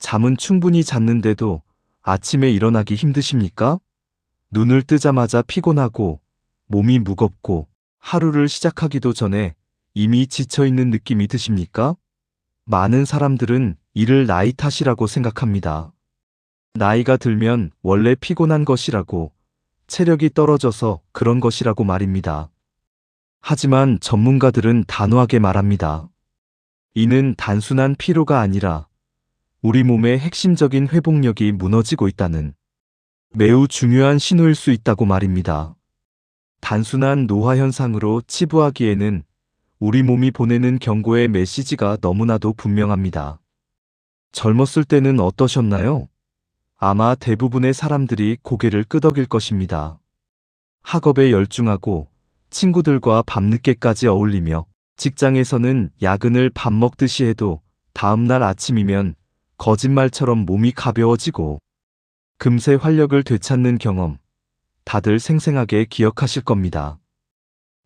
잠은 충분히 잤는데도 아침에 일어나기 힘드십니까? 눈을 뜨자마자 피곤하고 몸이 무겁고 하루를 시작하기도 전에 이미 지쳐있는 느낌이 드십니까? 많은 사람들은 이를 나이 탓이라고 생각합니다. 나이가 들면 원래 피곤한 것이라고, 체력이 떨어져서 그런 것이라고 말입니다. 하지만 전문가들은 단호하게 말합니다. 이는 단순한 피로가 아니라 우리 몸의 핵심적인 회복력이 무너지고 있다는 매우 중요한 신호일 수 있다고 말입니다. 단순한 노화 현상으로 치부하기에는 우리 몸이 보내는 경고의 메시지가 너무나도 분명합니다. 젊었을 때는 어떠셨나요? 아마 대부분의 사람들이 고개를 끄덕일 것입니다. 학업에 열중하고 친구들과 밤늦게까지 어울리며 직장에서는 야근을 밥 먹듯이 해도 다음날 아침이면 거짓말처럼 몸이 가벼워지고 금세 활력을 되찾는 경험, 다들 생생하게 기억하실 겁니다.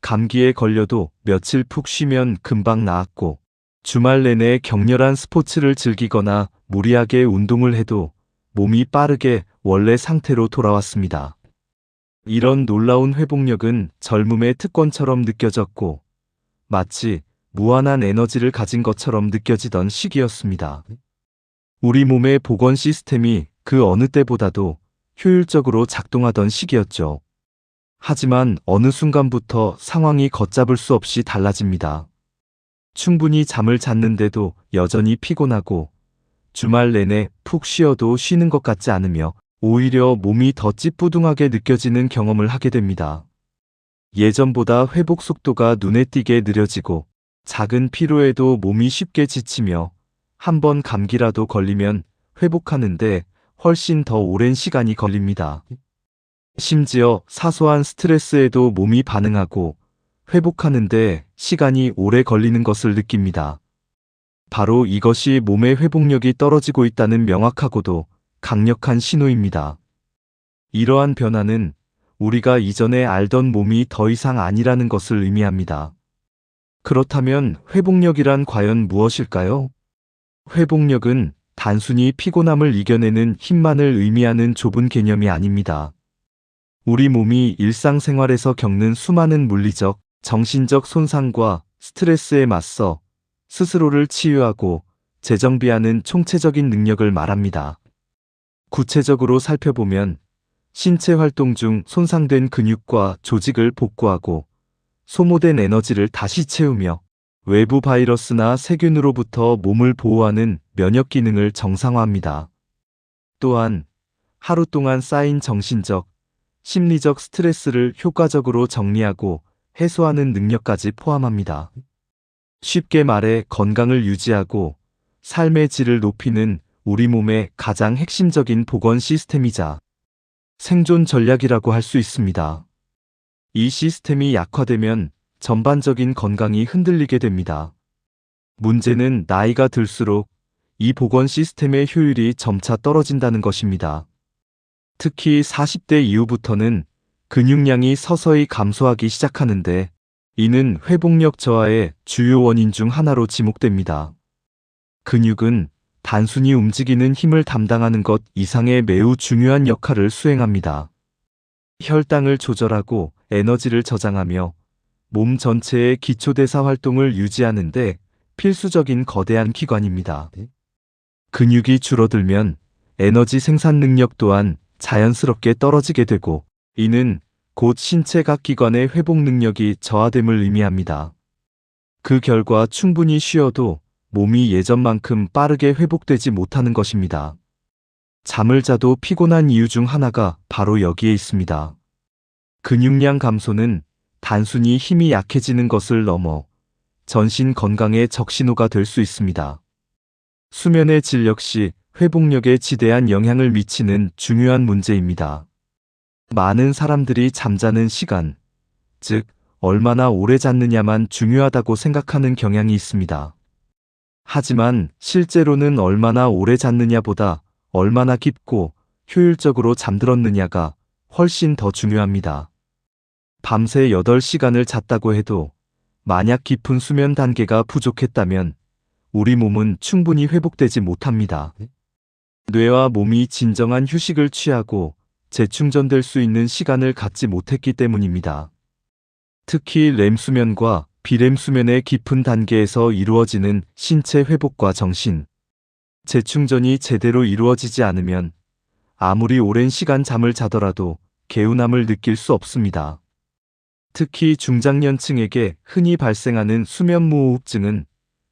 감기에 걸려도 며칠 푹 쉬면 금방 나았고, 주말 내내 격렬한 스포츠를 즐기거나 무리하게 운동을 해도 몸이 빠르게 원래 상태로 돌아왔습니다. 이런 놀라운 회복력은 젊음의 특권처럼 느껴졌고, 마치 무한한 에너지를 가진 것처럼 느껴지던 시기였습니다. 우리 몸의 보건 시스템이 그 어느 때보다도 효율적으로 작동하던 시기였죠. 하지만 어느 순간부터 상황이 걷잡을 수 없이 달라집니다. 충분히 잠을 잤는데도 여전히 피곤하고, 주말 내내 푹 쉬어도 쉬는 것 같지 않으며 오히려 몸이 더 찌뿌둥하게 느껴지는 경험을 하게 됩니다. 예전보다 회복 속도가 눈에 띄게 느려지고, 작은 피로에도 몸이 쉽게 지치며 한번 감기라도 걸리면 회복하는데 훨씬 더 오랜 시간이 걸립니다. 심지어 사소한 스트레스에도 몸이 반응하고 회복하는데 시간이 오래 걸리는 것을 느낍니다. 바로 이것이 몸의 회복력이 떨어지고 있다는 명확하고도 강력한 신호입니다. 이러한 변화는 우리가 이전에 알던 몸이 더 이상 아니라는 것을 의미합니다. 그렇다면 회복력이란 과연 무엇일까요? 회복력은 단순히 피곤함을 이겨내는 힘만을 의미하는 좁은 개념이 아닙니다. 우리 몸이 일상생활에서 겪는 수많은 물리적, 정신적 손상과 스트레스에 맞서 스스로를 치유하고 재정비하는 총체적인 능력을 말합니다. 구체적으로 살펴보면 신체 활동 중 손상된 근육과 조직을 복구하고 소모된 에너지를 다시 채우며 외부 바이러스나 세균으로부터 몸을 보호하는 면역 기능을 정상화합니다. 또한 하루 동안 쌓인 정신적, 심리적 스트레스를 효과적으로 정리하고 해소하는 능력까지 포함합니다. 쉽게 말해 건강을 유지하고 삶의 질을 높이는 우리 몸의 가장 핵심적인 보건 시스템이자 생존 전략이라고 할 수 있습니다. 이 시스템이 약화되면 전반적인 건강이 흔들리게 됩니다. 문제는 나이가 들수록 이 보건 시스템의 효율이 점차 떨어진다는 것입니다. 특히 40대 이후부터는 근육량이 서서히 감소하기 시작하는데, 이는 회복력 저하의 주요 원인 중 하나로 지목됩니다. 근육은 단순히 움직이는 힘을 담당하는 것 이상의 매우 중요한 역할을 수행합니다. 혈당을 조절하고 에너지를 저장하며 몸 전체의 기초대사 활동을 유지하는 데 필수적인 거대한 기관입니다. 근육이 줄어들면 에너지 생산 능력 또한 자연스럽게 떨어지게 되고, 이는 곧 신체 각 기관의 회복 능력이 저하됨을 의미합니다. 그 결과 충분히 쉬어도 몸이 예전만큼 빠르게 회복되지 못하는 것입니다. 잠을 자도 피곤한 이유 중 하나가 바로 여기에 있습니다. 근육량 감소는 단순히 힘이 약해지는 것을 넘어 전신 건강의 적신호가 될 수 있습니다. 수면의 질 역시 회복력에 지대한 영향을 미치는 중요한 문제입니다. 많은 사람들이 잠자는 시간, 즉 얼마나 오래 잤느냐만 중요하다고 생각하는 경향이 있습니다. 하지만 실제로는 얼마나 오래 잤느냐보다 얼마나 깊고 효율적으로 잠들었느냐가 훨씬 더 중요합니다. 밤새 8시간을 잤다고 해도 만약 깊은 수면 단계가 부족했다면 우리 몸은 충분히 회복되지 못합니다. 뇌와 몸이 진정한 휴식을 취하고 재충전될 수 있는 시간을 갖지 못했기 때문입니다. 특히 렘 수면과 비렘 수면의 깊은 단계에서 이루어지는 신체 회복과 정신, 재충전이 제대로 이루어지지 않으면 아무리 오랜 시간 잠을 자더라도 개운함을 느낄 수 없습니다. 특히 중장년층에게 흔히 발생하는 수면무호흡증은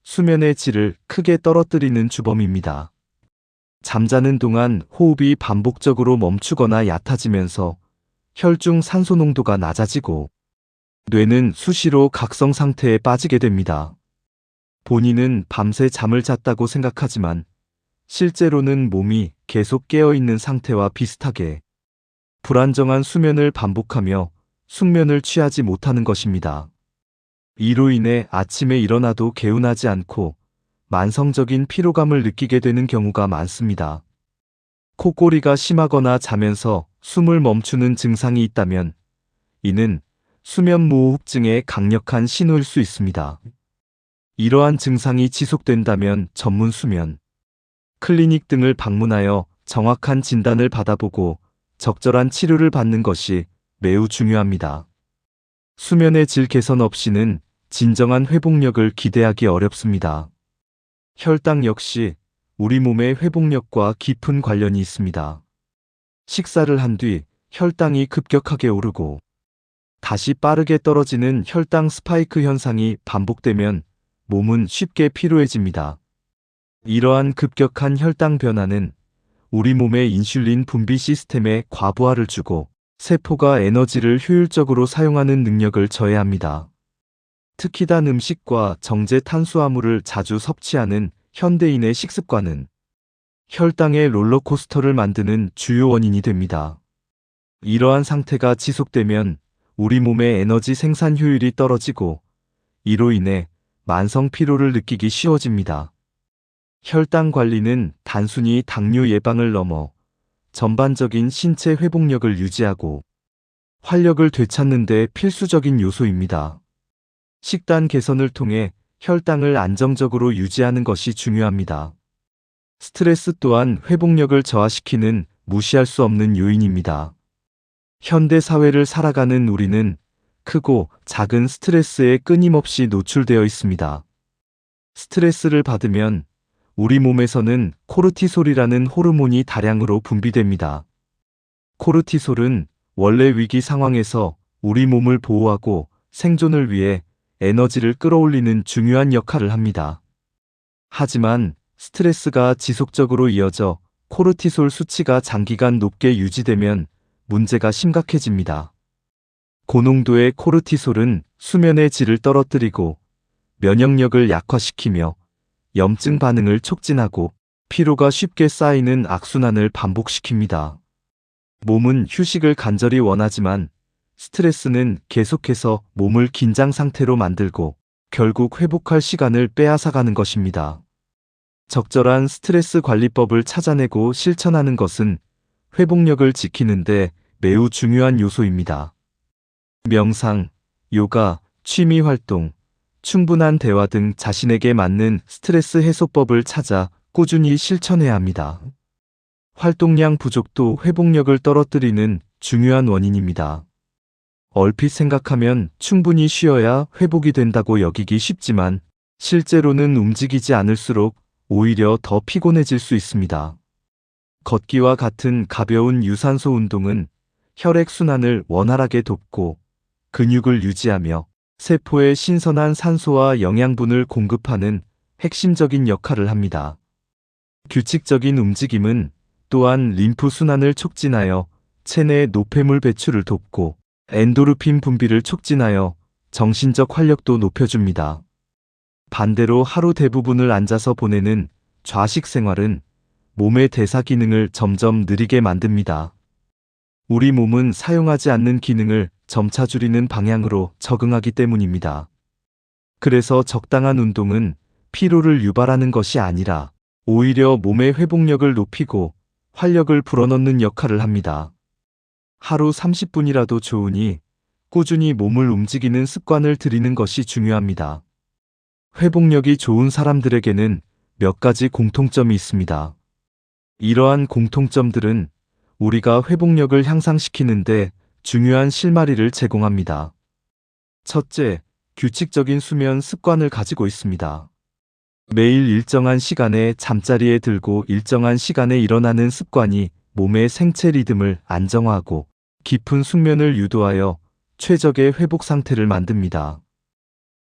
수면의 질을 크게 떨어뜨리는 주범입니다. 잠자는 동안 호흡이 반복적으로 멈추거나 얕아지면서 혈중 산소 농도가 낮아지고 뇌는 수시로 각성 상태에 빠지게 됩니다. 본인은 밤새 잠을 잤다고 생각하지만 실제로는 몸이 계속 깨어있는 상태와 비슷하게 불안정한 수면을 반복하며 숙면을 취하지 못하는 것입니다. 이로 인해 아침에 일어나도 개운하지 않고 만성적인 피로감을 느끼게 되는 경우가 많습니다. 코골이가 심하거나 자면서 숨을 멈추는 증상이 있다면 이는 수면무호흡증의 강력한 신호일 수 있습니다. 이러한 증상이 지속된다면 전문 수면 클리닉 등을 방문하여 정확한 진단을 받아보고 적절한 치료를 받는 것이 매우 중요합니다. 수면의 질 개선 없이는 진정한 회복력을 기대하기 어렵습니다. 혈당 역시 우리 몸의 회복력과 깊은 관련이 있습니다. 식사를 한 뒤 혈당이 급격하게 오르고 다시 빠르게 떨어지는 혈당 스파이크 현상이 반복되면 몸은 쉽게 피로해집니다. 이러한 급격한 혈당 변화는 우리 몸의 인슐린 분비 시스템에 과부하를 주고 세포가 에너지를 효율적으로 사용하는 능력을 저해합니다. 특히 단 음식과 정제 탄수화물을 자주 섭취하는 현대인의 식습관은 혈당의 롤러코스터를 만드는 주요 원인이 됩니다. 이러한 상태가 지속되면 우리 몸의 에너지 생산 효율이 떨어지고 이로 인해 만성 피로를 느끼기 쉬워집니다. 혈당 관리는 단순히 당뇨 예방을 넘어 전반적인 신체 회복력을 유지하고 활력을 되찾는 데 필수적인 요소입니다. 식단 개선을 통해 혈당을 안정적으로 유지하는 것이 중요합니다. 스트레스 또한 회복력을 저하시키는 무시할 수 없는 요인입니다. 현대 사회를 살아가는 우리는 크고 작은 스트레스에 끊임없이 노출되어 있습니다. 스트레스를 받으면 우리 몸에서는 코르티솔이라는 호르몬이 다량으로 분비됩니다. 코르티솔은 원래 위기 상황에서 우리 몸을 보호하고 생존을 위해 에너지를 끌어올리는 중요한 역할을 합니다. 하지만 스트레스가 지속적으로 이어져 코르티솔 수치가 장기간 높게 유지되면 문제가 심각해집니다. 고농도의 코르티솔은 수면의 질을 떨어뜨리고 면역력을 약화시키며 염증 반응을 촉진하고 피로가 쉽게 쌓이는 악순환을 반복시킵니다. 몸은 휴식을 간절히 원하지만 스트레스는 계속해서 몸을 긴장 상태로 만들고 결국 회복할 시간을 빼앗아가는 것입니다. 적절한 스트레스 관리법을 찾아내고 실천하는 것은 회복력을 지키는데 매우 중요한 요소입니다. 명상, 요가, 취미 활동, 충분한 대화 등 자신에게 맞는 스트레스 해소법을 찾아 꾸준히 실천해야 합니다. 활동량 부족도 회복력을 떨어뜨리는 중요한 원인입니다. 얼핏 생각하면 충분히 쉬어야 회복이 된다고 여기기 쉽지만 실제로는 움직이지 않을수록 오히려 더 피곤해질 수 있습니다. 걷기와 같은 가벼운 유산소 운동은 혈액순환을 원활하게 돕고 근육을 유지하며 세포에 신선한 산소와 영양분을 공급하는 핵심적인 역할을 합니다. 규칙적인 움직임은 또한 림프 순환을 촉진하여 체내 노폐물 배출을 돕고 엔도르핀 분비를 촉진하여 정신적 활력도 높여줍니다. 반대로 하루 대부분을 앉아서 보내는 좌식 생활은 몸의 대사 기능을 점점 느리게 만듭니다. 우리 몸은 사용하지 않는 기능을 점차 줄이는 방향으로 적응하기 때문입니다. 그래서 적당한 운동은 피로를 유발하는 것이 아니라 오히려 몸의 회복력을 높이고 활력을 불어넣는 역할을 합니다. 하루 30분이라도 좋으니 꾸준히 몸을 움직이는 습관을 들이는 것이 중요합니다. 회복력이 좋은 사람들에게는 몇 가지 공통점이 있습니다. 이러한 공통점들은 우리가 회복력을 향상시키는데 중요한 실마리를 제공합니다. 첫째, 규칙적인 수면 습관을 가지고 있습니다. 매일 일정한 시간에 잠자리에 들고 일정한 시간에 일어나는 습관이 몸의 생체 리듬을 안정화하고 깊은 숙면을 유도하여 최적의 회복 상태를 만듭니다.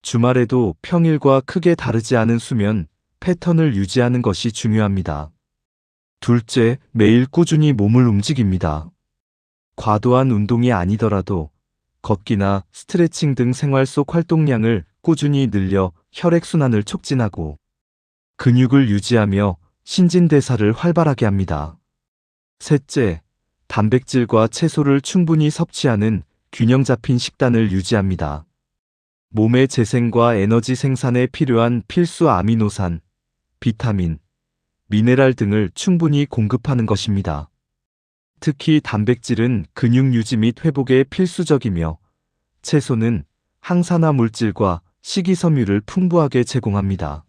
주말에도 평일과 크게 다르지 않은 수면 패턴을 유지하는 것이 중요합니다. 둘째, 매일 꾸준히 몸을 움직입니다. 과도한 운동이 아니더라도 걷기나 스트레칭 등 생활 속 활동량을 꾸준히 늘려 혈액순환을 촉진하고 근육을 유지하며 신진대사를 활발하게 합니다. 셋째, 단백질과 채소를 충분히 섭취하는 균형 잡힌 식단을 유지합니다. 몸의 재생과 에너지 생산에 필요한 필수 아미노산, 비타민, 미네랄 등을 충분히 공급하는 것입니다. 특히 단백질은 근육 유지 및 회복에 필수적이며 채소는 항산화 물질과 식이섬유를 풍부하게 제공합니다.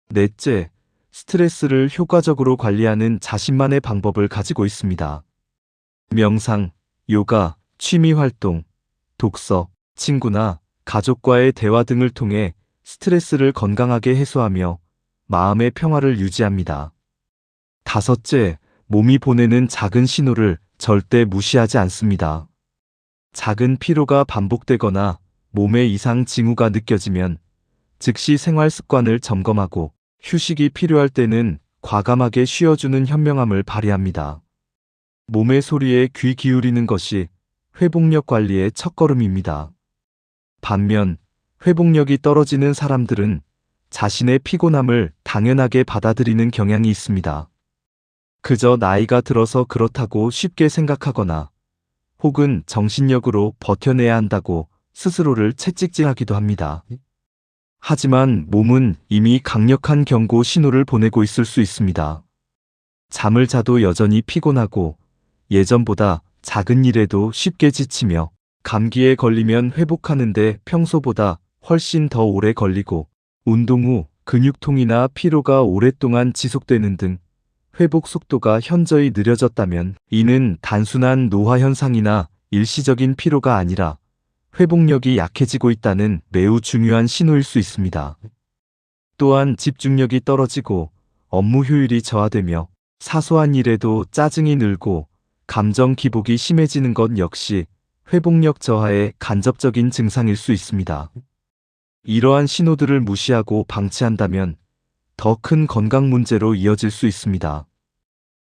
넷째, 스트레스를 효과적으로 관리하는 자신만의 방법을 가지고 있습니다. 명상, 요가, 취미 활동, 독서, 친구나 가족과의 대화 등을 통해 스트레스를 건강하게 해소하며 마음의 평화를 유지합니다. 다섯째, 몸이 보내는 작은 신호를 절대 무시하지 않습니다. 작은 피로가 반복되거나 몸에 이상 징후가 느껴지면 즉시 생활 습관을 점검하고 휴식이 필요할 때는 과감하게 쉬어주는 현명함을 발휘합니다. 몸의 소리에 귀 기울이는 것이 회복력 관리의 첫걸음입니다. 반면 회복력이 떨어지는 사람들은 자신의 피곤함을 당연하게 받아들이는 경향이 있습니다. 그저 나이가 들어서 그렇다고 쉽게 생각하거나 혹은 정신력으로 버텨내야 한다고 스스로를 채찍질하기도 합니다. 하지만 몸은 이미 강력한 경고 신호를 보내고 있을 수 있습니다. 잠을 자도 여전히 피곤하고 예전보다 작은 일에도 쉽게 지치며 감기에 걸리면 회복하는데 평소보다 훨씬 더 오래 걸리고 운동 후 근육통이나 피로가 오랫동안 지속되는 등 회복 속도가 현저히 느려졌다면 이는 단순한 노화 현상이나 일시적인 피로가 아니라 회복력이 약해지고 있다는 매우 중요한 신호일 수 있습니다. 또한 집중력이 떨어지고 업무 효율이 저하되며 사소한 일에도 짜증이 늘고 감정 기복이 심해지는 것 역시 회복력 저하의 간접적인 증상일 수 있습니다. 이러한 신호들을 무시하고 방치한다면 더 큰 건강 문제로 이어질 수 있습니다.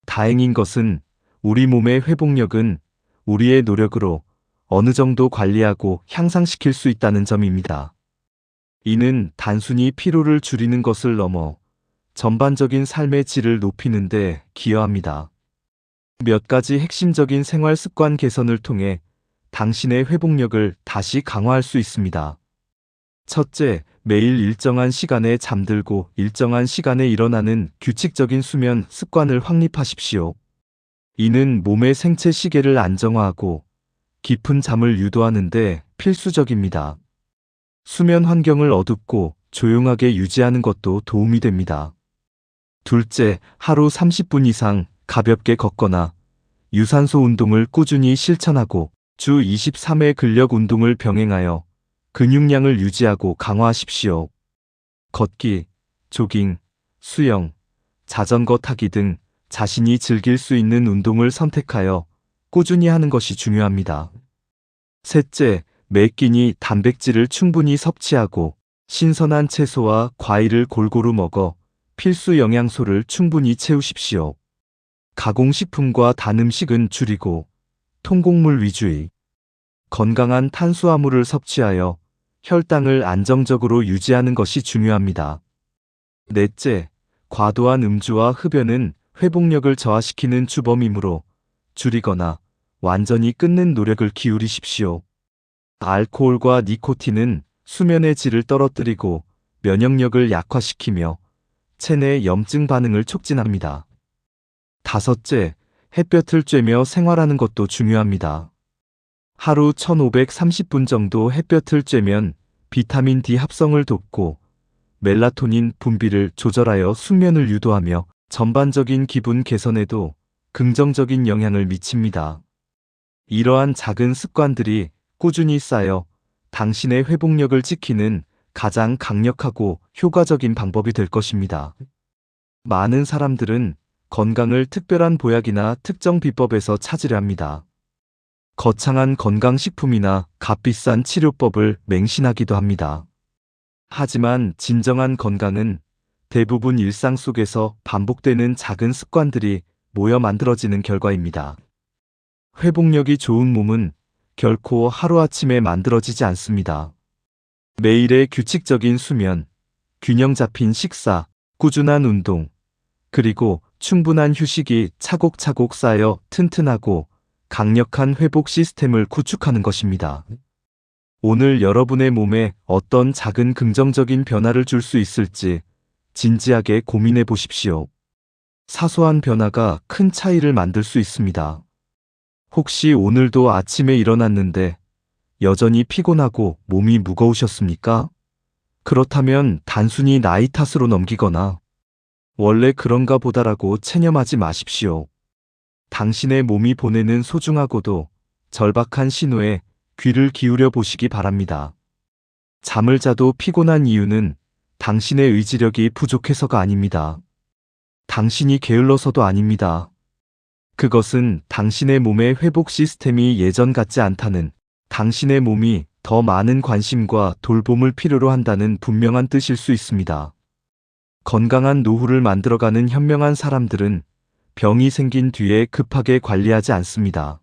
다행인 것은 우리 몸의 회복력은 우리의 노력으로 어느 정도 관리하고 향상시킬 수 있다는 점입니다. 이는 단순히 피로를 줄이는 것을 넘어 전반적인 삶의 질을 높이는 데 기여합니다. 몇 가지 핵심적인 생활 습관 개선을 통해 당신의 회복력을 다시 강화할 수 있습니다. 첫째, 매일 일정한 시간에 잠들고 일정한 시간에 일어나는 규칙적인 수면 습관을 확립하십시오. 이는 몸의 생체 시계를 안정화하고 깊은 잠을 유도하는데 필수적입니다. 수면 환경을 어둡고 조용하게 유지하는 것도 도움이 됩니다. 둘째, 하루 30분 이상 가볍게 걷거나 유산소 운동을 꾸준히 실천하고 주 23회 근력 운동을 병행하여 근육량을 유지하고 강화하십시오. 걷기, 조깅, 수영, 자전거 타기 등 자신이 즐길 수 있는 운동을 선택하여 꾸준히 하는 것이 중요합니다. 셋째, 매 끼니 단백질을 충분히 섭취하고 신선한 채소와 과일을 골고루 먹어 필수 영양소를 충분히 채우십시오. 가공식품과 단 음식은 줄이고 통곡물 위주의 건강한 탄수화물을 섭취하여 혈당을 안정적으로 유지하는 것이 중요합니다. 넷째, 과도한 음주와 흡연은 회복력을 저하시키는 주범이므로 줄이거나 완전히 끊는 노력을 기울이십시오. 알코올과 니코틴은 수면의 질을 떨어뜨리고 면역력을 약화시키며 체내 염증 반응을 촉진합니다. 다섯째, 햇볕을 쬐며 생활하는 것도 중요합니다. 하루 1530분 정도 햇볕을 쬐면 비타민 D 합성을 돕고 멜라토닌 분비를 조절하여 숙면을 유도하며 전반적인 기분 개선에도 긍정적인 영향을 미칩니다. 이러한 작은 습관들이 꾸준히 쌓여 당신의 회복력을 지키는 가장 강력하고 효과적인 방법이 될 것입니다. 많은 사람들은 건강을 특별한 보약이나 특정 비법에서 찾으려 합니다. 거창한 건강식품이나 값비싼 치료법을 맹신하기도 합니다. 하지만 진정한 건강은 대부분 일상 속에서 반복되는 작은 습관들이 모여 만들어지는 결과입니다. 회복력이 좋은 몸은 결코 하루아침에 만들어지지 않습니다. 매일의 규칙적인 수면, 균형 잡힌 식사, 꾸준한 운동, 그리고 충분한 휴식이 차곡차곡 쌓여 튼튼하고 강력한 회복 시스템을 구축하는 것입니다. 오늘 여러분의 몸에 어떤 작은 긍정적인 변화를 줄 수 있을지 진지하게 고민해 보십시오. 사소한 변화가 큰 차이를 만들 수 있습니다. 혹시 오늘도 아침에 일어났는데 여전히 피곤하고 몸이 무거우셨습니까? 그렇다면 단순히 나이 탓으로 넘기거나 원래 그런가 보다라고 체념하지 마십시오. 당신의 몸이 보내는 소중하고도 절박한 신호에 귀를 기울여 보시기 바랍니다. 잠을 자도 피곤한 이유는 당신의 의지력이 부족해서가 아닙니다. 당신이 게을러서도 아닙니다. 그것은 당신의 몸의 회복 시스템이 예전 같지 않다는, 당신의 몸이 더 많은 관심과 돌봄을 필요로 한다는 분명한 뜻일 수 있습니다. 건강한 노후를 만들어가는 현명한 사람들은 병이 생긴 뒤에 급하게 관리하지 않습니다.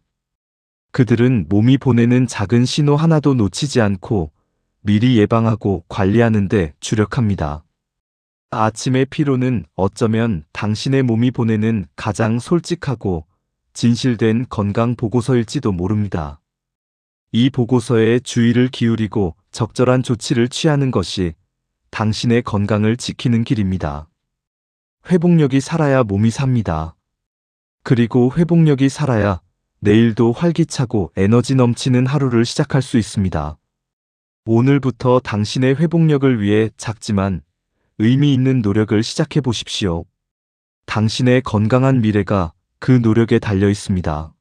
그들은 몸이 보내는 작은 신호 하나도 놓치지 않고 미리 예방하고 관리하는 데 주력합니다. 아침의 피로는 어쩌면 당신의 몸이 보내는 가장 솔직하고 진실된 건강 보고서일지도 모릅니다. 이 보고서에 주의를 기울이고 적절한 조치를 취하는 것이 당신의 건강을 지키는 길입니다. 회복력이 살아야 몸이 삽니다. 그리고 회복력이 살아야 내일도 활기차고 에너지 넘치는 하루를 시작할 수 있습니다. 오늘부터 당신의 회복력을 위해 작지만 의미 있는 노력을 시작해 보십시오. 당신의 건강한 미래가 그 노력에 달려 있습니다.